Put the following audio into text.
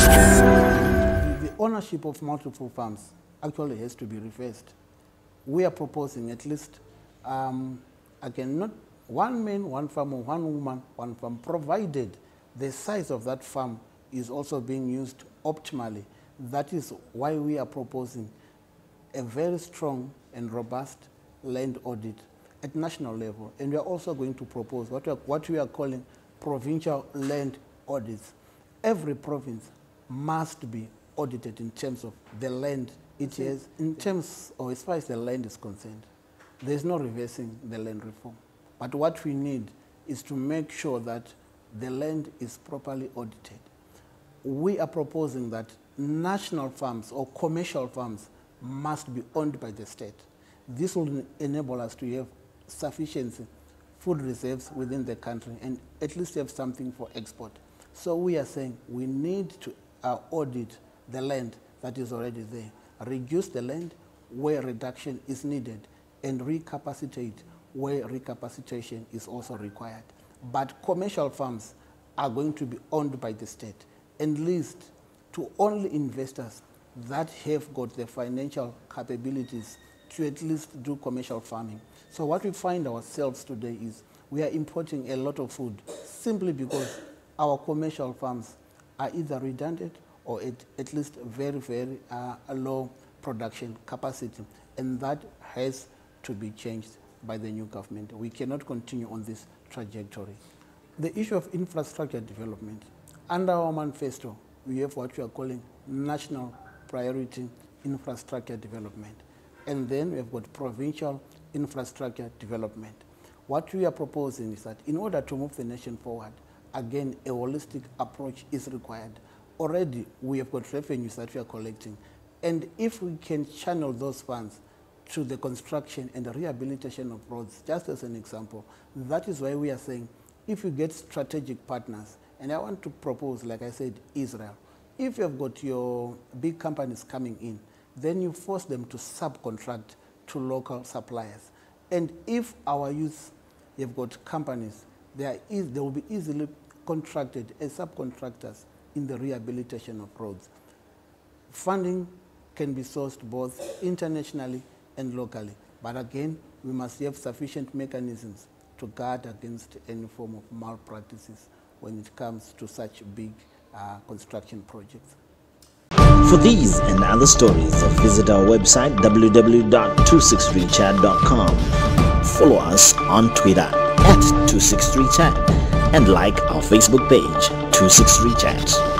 The ownership of multiple farms actually has to be reversed. We are proposing at least, again, not one man, one farm, or one woman, one farm, provided the size of that farm is also being used optimally. That is why we are proposing a very strong and robust land audit at national level. And we are also going to propose what we are calling provincial land audits. Every province must be audited in terms of the land it has, in terms, or as far as the land is concerned. There's no reversing the land reform. But what we need is to make sure that the land is properly audited. We are proposing that national farms or commercial farms must be owned by the state. This will enable us to have sufficient food reserves within the country and at least have something for export. So we are saying we need to audit the land that is already there, reduce the land where reduction is needed, and recapacitate where recapacitation is also required. But commercial farms are going to be owned by the state and leased to only investors that have got the financial capabilities to at least do commercial farming. So what we find ourselves today is we are importing a lot of food simply because our commercial farms are either redundant or at least very, very low production capacity. And that has to be changed by the new government. We cannot continue on this trajectory. The issue of infrastructure development. Under our manifesto, we have what we are calling national priority infrastructure development. And then we have got provincial infrastructure development. What we are proposing is that in order to move the nation forward, again, a holistic approach is required. Already, we have got revenues that we are collecting. And if we can channel those funds to the construction and the rehabilitation of roads, just as an example, that is why we are saying, if you get strategic partners, and I want to propose, like I said, Israel. If you have got your big companies coming in, then you force them to subcontract to local suppliers. And if our youth have got companies, they will be easily contracted as subcontractors in the rehabilitation of roads. Funding can be sourced both internationally and locally. But again, we must have sufficient mechanisms to guard against any form of malpractices when it comes to such big construction projects. For these and other stories, visit our website www.263chat.com. Follow us on Twitter @263chat and like our Facebook page 263chat.